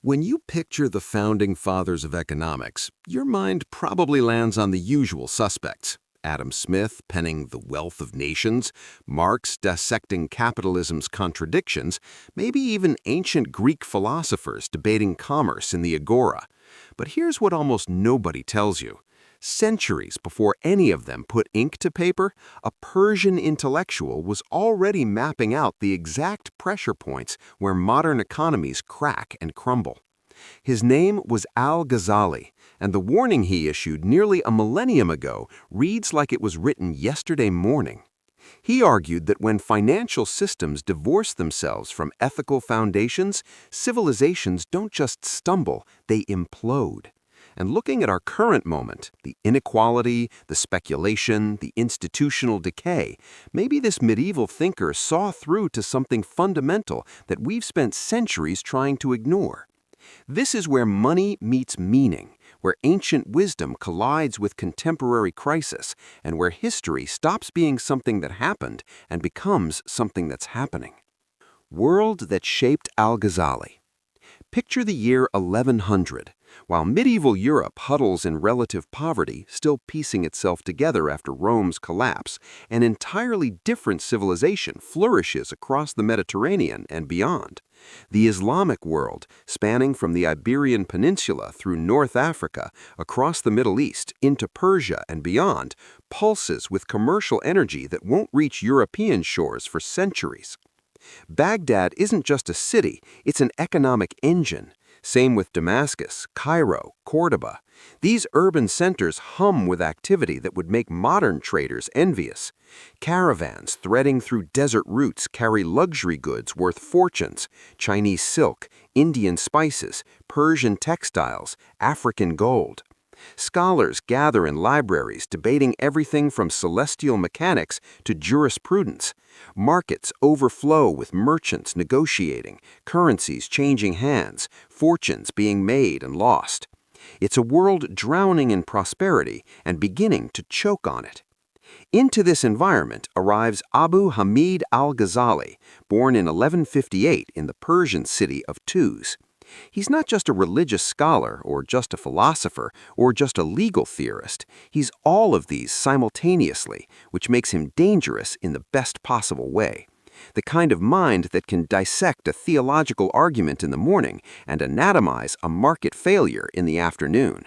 When you picture the founding fathers of economics, your mind probably lands on the usual suspects. Adam Smith penning The Wealth of Nations, Marx dissecting capitalism's contradictions, maybe even ancient Greek philosophers debating commerce in the Agora. But here's what almost nobody tells you. Centuries before any of them put ink to paper, a Persian intellectual was already mapping out the exact pressure points where modern economies crack and crumble. His name was Al-Ghazali, and the warning he issued nearly a millennium ago reads like it was written yesterday morning. He argued that when financial systems divorce themselves from ethical foundations, civilizations don't just stumble, they implode. And looking at our current moment, the inequality, the speculation, the institutional decay, maybe this medieval thinker saw through to something fundamental that we've spent centuries trying to ignore. This is where money meets meaning, where ancient wisdom collides with contemporary crisis, and where history stops being something that happened and becomes something that's happening. World that shaped Al-Ghazali. Picture the year 1100. While medieval Europe huddles in relative poverty, still piecing itself together after Rome's collapse, an entirely different civilization flourishes across the Mediterranean and beyond. The Islamic world, spanning from the Iberian Peninsula through North Africa, across the Middle East, into Persia and beyond, pulses with commercial energy that won't reach European shores for centuries. Baghdad isn't just a city, it's an economic engine. Same with Damascus, Cairo, Cordoba. These urban centers hum with activity that would make modern traders envious. Caravans threading through desert routes carry luxury goods worth fortunes: Chinese silk, Indian spices, Persian textiles, African gold. Scholars gather in libraries debating everything from celestial mechanics to jurisprudence. Markets overflow with merchants negotiating, currencies changing hands, fortunes being made and lost. It's a world drowning in prosperity and beginning to choke on it. Into this environment arrives Abu Hamid Al-Ghazali, born in 1158 in the Persian city of Tuz. He's not just a religious scholar or just a philosopher or just a legal theorist. He's all of these simultaneously, which makes him dangerous in the best possible way. The kind of mind that can dissect a theological argument in the morning and anatomize a market failure in the afternoon.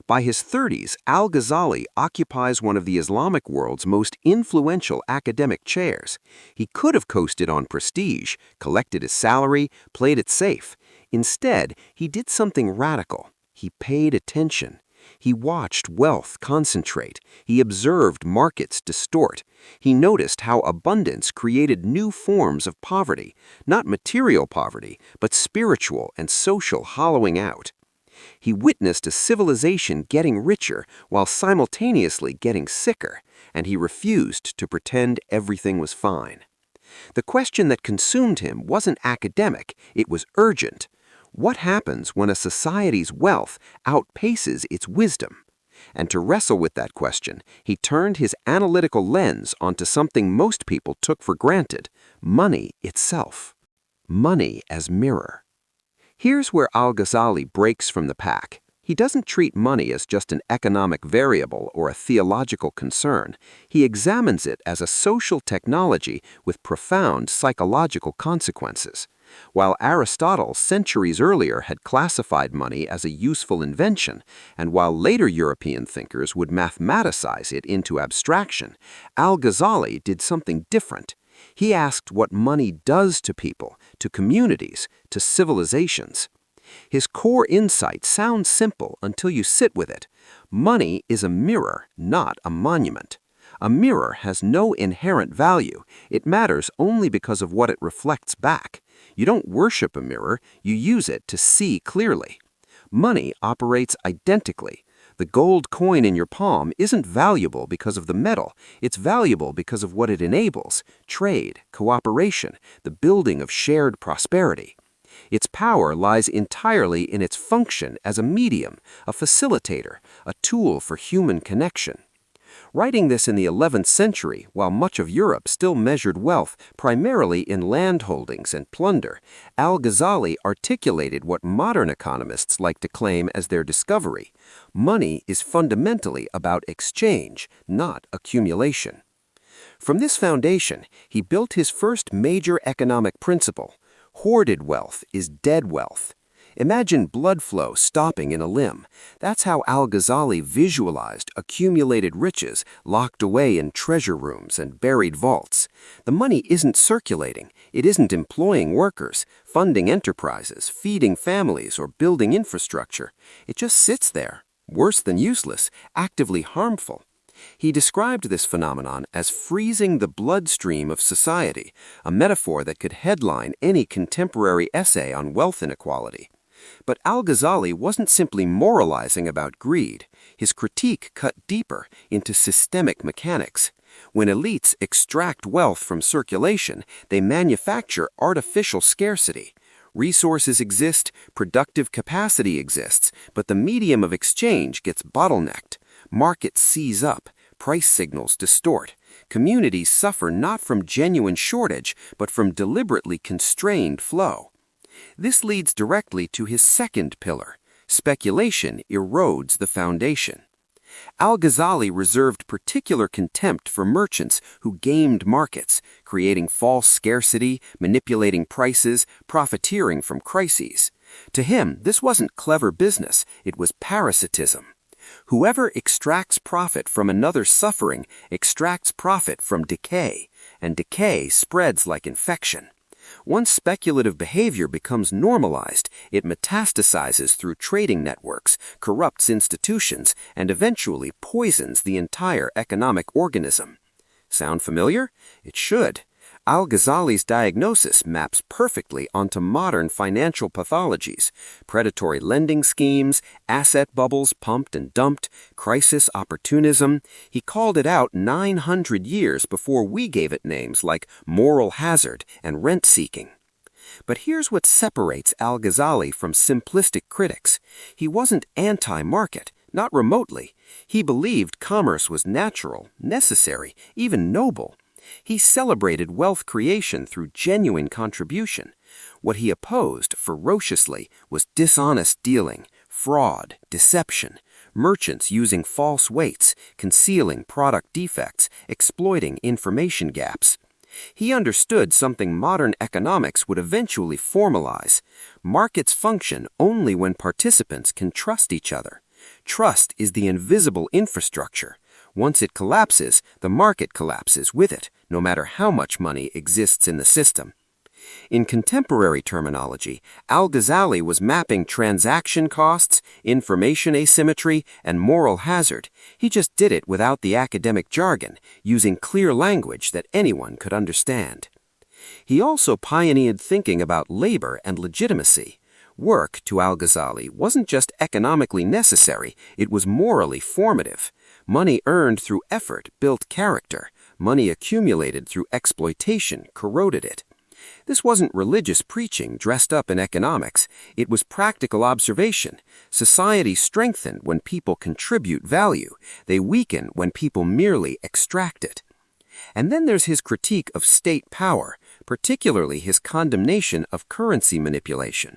By his 30s, Al-Ghazali occupies one of the Islamic world's most influential academic chairs. He could have coasted on prestige, collected his salary, played it safe. Instead, he did something radical. He paid attention. He watched wealth concentrate. He observed markets distort. He noticed how abundance created new forms of poverty, not material poverty, but spiritual and social hollowing out. He witnessed a civilization getting richer while simultaneously getting sicker, and he refused to pretend everything was fine. The question that consumed him wasn't academic, it was urgent. What happens when a society's wealth outpaces its wisdom? And to wrestle with that question, he turned his analytical lens onto something most people took for granted: money itself. Money as mirror. Here's where Al-Ghazali breaks from the pack. He doesn't treat money as just an economic variable or a theological concern. He examines it as a social technology with profound psychological consequences. While Aristotle centuries earlier had classified money as a useful invention, and while later European thinkers would mathematicize it into abstraction, Al-Ghazali did something different. He asked what money does to people, to communities, to civilizations. His core insight sounds simple until you sit with it. Money is a mirror, not a monument. A mirror has no inherent value. It matters only because of what it reflects back. You don't worship a mirror, you use it to see clearly. Money operates identically. The gold coin in your palm isn't valuable because of the metal. It's valuable because of what it enables: trade, cooperation, the building of shared prosperity. Its power lies entirely in its function as a medium, a facilitator, a tool for human connection. Writing this in the 11th century, while much of Europe still measured wealth primarily in land holdings and plunder, Al-Ghazali articulated what modern economists like to claim as their discovery. Money is fundamentally about exchange, not accumulation. From this foundation, he built his first major economic principle. Hoarded wealth is dead wealth. Imagine blood flow stopping in a limb. That's how Al-Ghazali visualized accumulated riches locked away in treasure rooms and buried vaults. The money isn't circulating. It isn't employing workers, funding enterprises, feeding families, or building infrastructure. It just sits there, worse than useless, actively harmful. He described this phenomenon as freezing the bloodstream of society, a metaphor that could headline any contemporary essay on wealth inequality. But Al-Ghazali wasn't simply moralizing about greed. His critique cut deeper into systemic mechanics. When elites extract wealth from circulation, they manufacture artificial scarcity. Resources exist, productive capacity exists, but the medium of exchange gets bottlenecked. Markets seize up, price signals distort. Communities suffer not from genuine shortage, but from deliberately constrained flow. This leads directly to his second pillar. Speculation erodes the foundation. Al-Ghazali reserved particular contempt for merchants who gamed markets, creating false scarcity, manipulating prices, profiteering from crises. To him, this wasn't clever business, it was parasitism. Whoever extracts profit from another's suffering extracts profit from decay, and decay spreads like infection. Once speculative behavior becomes normalized, it metastasizes through trading networks, corrupts institutions, and eventually poisons the entire economic organism. Sound familiar? It should. Al-Ghazali's diagnosis maps perfectly onto modern financial pathologies: predatory lending schemes, asset bubbles pumped and dumped, crisis opportunism. He called it out 900 years before we gave it names like moral hazard and rent-seeking. But here's what separates Al-Ghazali from simplistic critics. He wasn't anti-market, not remotely. He believed commerce was natural, necessary, even noble. He celebrated wealth creation through genuine contribution. What he opposed ferociously was dishonest dealing, fraud, deception, merchants using false weights, concealing product defects, exploiting information gaps. He understood something modern economics would eventually formalize. Markets function only when participants can trust each other. Trust is the invisible infrastructure. Once it collapses, the market collapses with it, no matter how much money exists in the system. In contemporary terminology, Al-Ghazali was mapping transaction costs, information asymmetry, and moral hazard. He just did it without the academic jargon, using clear language that anyone could understand. He also pioneered thinking about labor and legitimacy. Work, to Al-Ghazali, wasn't just economically necessary, it was morally formative. Money earned through effort built character. Money accumulated through exploitation corroded it. This wasn't religious preaching dressed up in economics. It was practical observation. Societies strengthen when people contribute value. They weaken when people merely extract it. And then there's his critique of state power, particularly his condemnation of currency manipulation.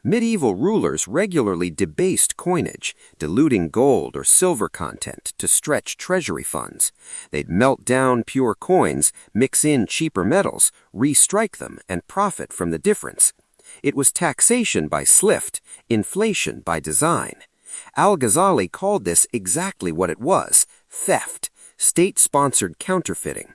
Medieval rulers regularly debased coinage, diluting gold or silver content to stretch treasury funds. They'd melt down pure coins, mix in cheaper metals, restrike them, and profit from the difference. It was taxation by slift, inflation by design. Al-Ghazali called this exactly what it was: theft, state-sponsored counterfeiting.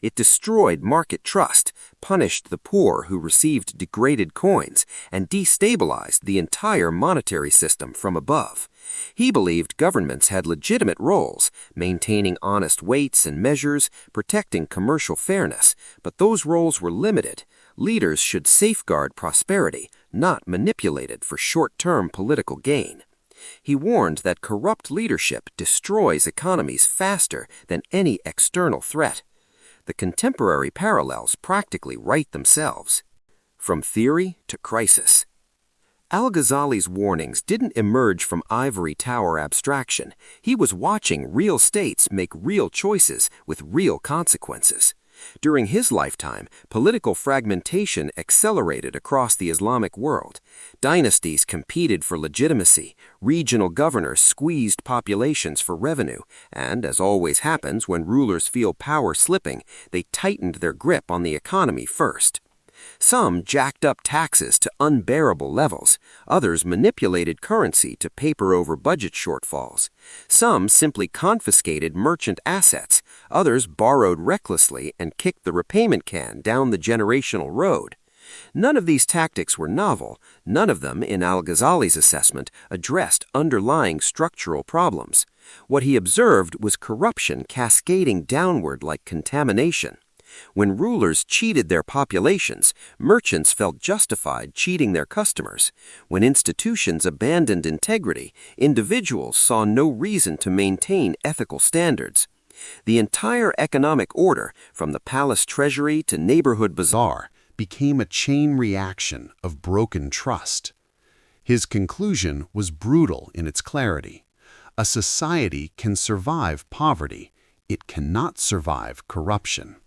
It destroyed market trust, punished the poor who received degraded coins, and destabilized the entire monetary system from above. He believed governments had legitimate roles, maintaining honest weights and measures, protecting commercial fairness, but those roles were limited. Leaders should safeguard prosperity, not manipulate it for short-term political gain. He warned that corrupt leadership destroys economies faster than any external threat. The contemporary parallels practically write themselves. From theory to crisis. Al-Ghazali's warnings didn't emerge from ivory tower abstraction. He was watching real states make real choices with real consequences. During his lifetime, political fragmentation accelerated across the Islamic world. Dynasties competed for legitimacy, regional governors squeezed populations for revenue, and, as always happens when rulers feel power slipping, they tightened their grip on the economy first. Some jacked up taxes to unbearable levels. Others manipulated currency to paper over budget shortfalls. Some simply confiscated merchant assets. Others borrowed recklessly and kicked the repayment can down the generational road. None of these tactics were novel. None of them, in Al-Ghazali's assessment, addressed underlying structural problems. What he observed was corruption cascading downward like contamination. When rulers cheated their populations, merchants felt justified cheating their customers. When institutions abandoned integrity, individuals saw no reason to maintain ethical standards. The entire economic order, from the palace treasury to neighborhood bazaar, became a chain reaction of broken trust. His conclusion was brutal in its clarity. A society can survive poverty. It cannot survive corruption.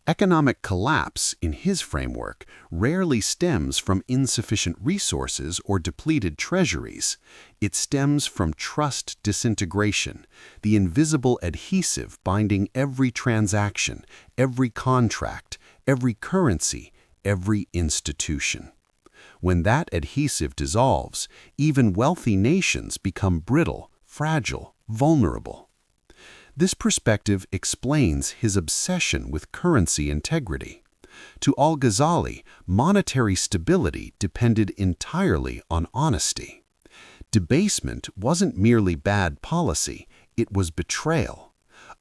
Economic collapse, in his framework, rarely stems from insufficient resources or depleted treasuries. It stems from trust disintegration, the invisible adhesive binding every transaction, every contract, every currency, every institution. When that adhesive dissolves, even wealthy nations become brittle, fragile, vulnerable. This perspective explains his obsession with currency integrity. To Al-Ghazali, monetary stability depended entirely on honesty. Debasement wasn't merely bad policy, it was betrayal.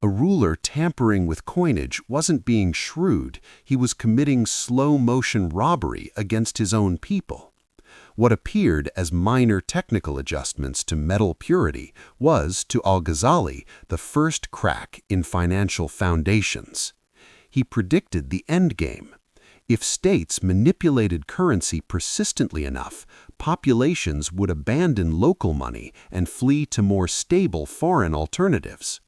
A ruler tampering with coinage wasn't being shrewd, he was committing slow-motion robbery against his own people. What appeared as minor technical adjustments to metal purity was, to Al-Ghazali, the first crack in financial foundations. He predicted the endgame. If states manipulated currency persistently enough, populations would abandon local money and flee to more stable foreign alternatives.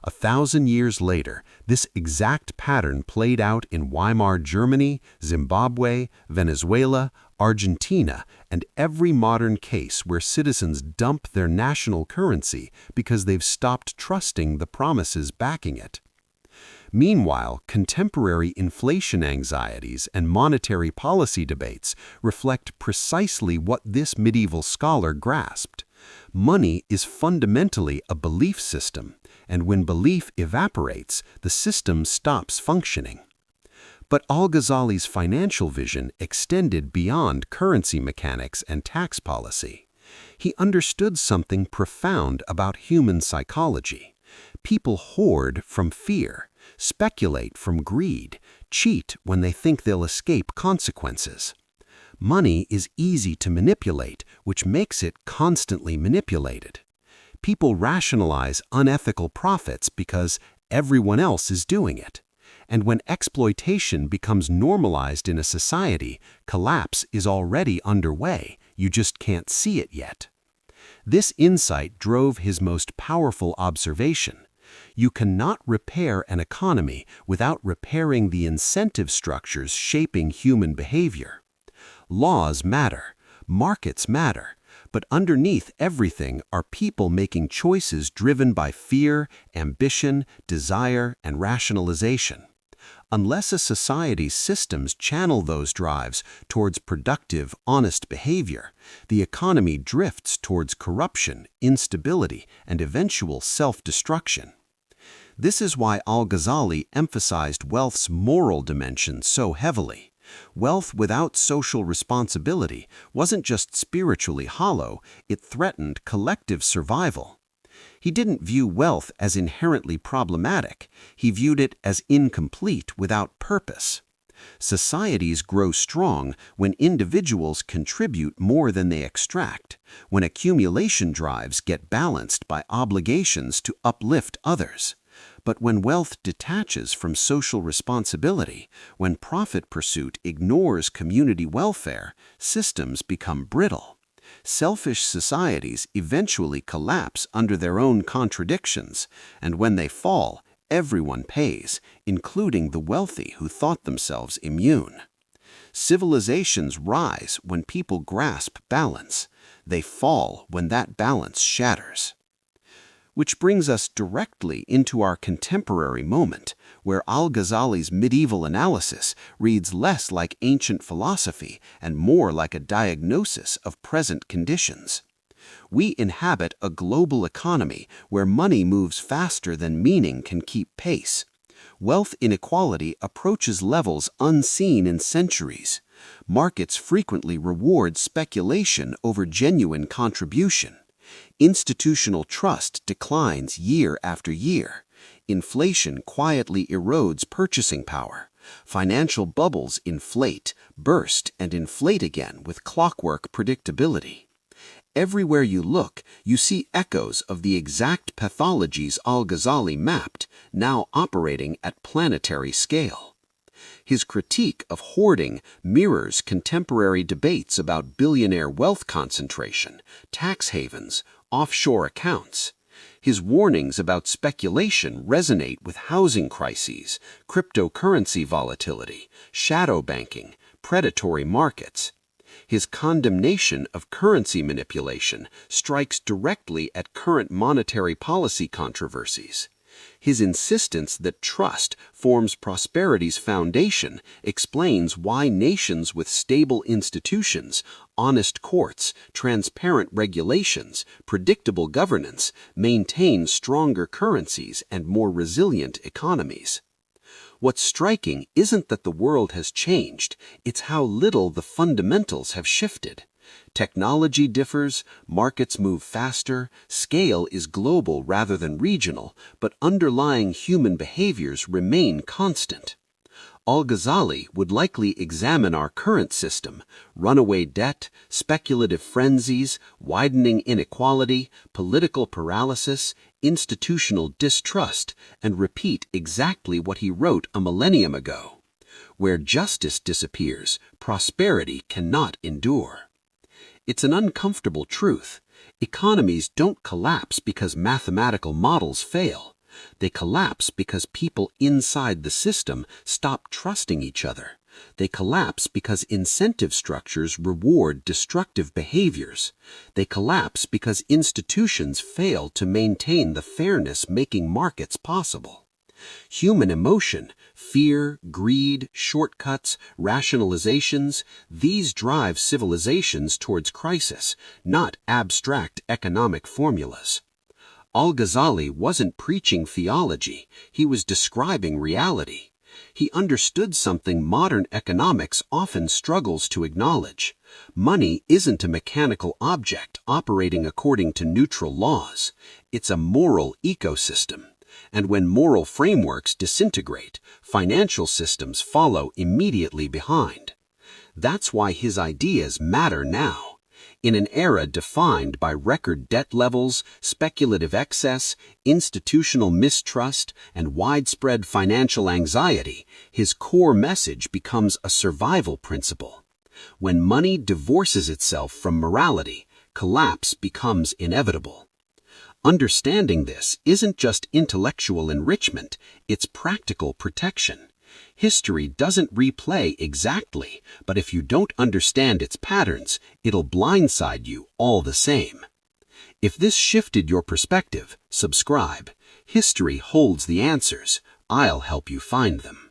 1,000 years later, this exact pattern played out in Weimar Germany, Zimbabwe, Venezuela, Argentina, and every modern case where citizens dump their national currency because they've stopped trusting the promises backing it. Meanwhile, contemporary inflation anxieties and monetary policy debates reflect precisely what this medieval scholar grasped. Money is fundamentally a belief system, and when belief evaporates, the system stops functioning. But Al-Ghazali's financial vision extended beyond currency mechanics and tax policy. He understood something profound about human psychology. People hoard from fear, speculate from greed, cheat when they think they'll escape consequences. Money is easy to manipulate, which makes it constantly manipulated. People rationalize unethical profits because everyone else is doing it. And when exploitation becomes normalized in a society, collapse is already underway, you just can't see it yet. This insight drove his most powerful observation. You cannot repair an economy without repairing the incentive structures shaping human behavior. Laws matter, markets matter, but underneath everything are people making choices driven by fear, ambition, desire, and rationalization. Unless a society's systems channel those drives towards productive, honest behavior, the economy drifts towards corruption, instability, and eventual self-destruction. This is why Al-Ghazali emphasized wealth's moral dimension so heavily. Wealth without social responsibility wasn't just spiritually hollow, it threatened collective survival. He didn't view wealth as inherently problematic, he viewed it as incomplete without purpose. Societies grow strong when individuals contribute more than they extract, when accumulation drives get balanced by obligations to uplift others. But when wealth detaches from social responsibility, when profit pursuit ignores community welfare, systems become brittle. Selfish societies eventually collapse under their own contradictions, and when they fall, everyone pays, including the wealthy who thought themselves immune. Civilizations rise when people grasp balance. They fall when that balance shatters. Which brings us directly into our contemporary moment, where Al-Ghazali's medieval analysis reads less like ancient philosophy and more like a diagnosis of present conditions. We inhabit a global economy where money moves faster than meaning can keep pace. Wealth inequality approaches levels unseen in centuries. Markets frequently reward speculation over genuine contribution. Institutional trust declines year after year. Inflation quietly erodes purchasing power. Financial bubbles inflate, burst, and inflate again with clockwork predictability. Everywhere you look, you see echoes of the exact pathologies Al-Ghazali mapped, now operating at planetary scale. His critique of hoarding mirrors contemporary debates about billionaire wealth concentration, tax havens, offshore accounts. His warnings about speculation resonate with housing crises, cryptocurrency volatility, shadow banking, predatory markets. His condemnation of currency manipulation strikes directly at current monetary policy controversies. His insistence that trust forms prosperity's foundation explains why nations with stable institutions, honest courts, transparent regulations, predictable governance maintain stronger currencies and more resilient economies. What's striking isn't that the world has changed, it's how little the fundamentals have shifted. Technology differs, markets move faster, scale is global rather than regional, but underlying human behaviors remain constant. Al-Ghazali would likely examine our current system: runaway debt, speculative frenzies, widening inequality, political paralysis, institutional distrust, and repeat exactly what he wrote a millennium ago. Where justice disappears, prosperity cannot endure. It's an uncomfortable truth. Economies don't collapse because mathematical models fail. They collapse because people inside the system stop trusting each other. They collapse because incentive structures reward destructive behaviors. They collapse because institutions fail to maintain the fairness making markets possible. Human emotion, fear, greed, shortcuts, rationalizations, these drive civilizations towards crisis, not abstract economic formulas. Al-Ghazali wasn't preaching theology, he was describing reality. He understood something modern economics often struggles to acknowledge. Money isn't a mechanical object operating according to neutral laws. It's a moral ecosystem. And when moral frameworks disintegrate, financial systems follow immediately behind. That's why his ideas matter now. In an era defined by record debt levels, speculative excess, institutional mistrust, and widespread financial anxiety, his core message becomes a survival principle. When money divorces itself from morality, collapse becomes inevitable. Understanding this isn't just intellectual enrichment, it's practical protection. History doesn't replay exactly, but if you don't understand its patterns, it'll blindside you all the same. If this shifted your perspective, subscribe. History holds the answers. I'll help you find them.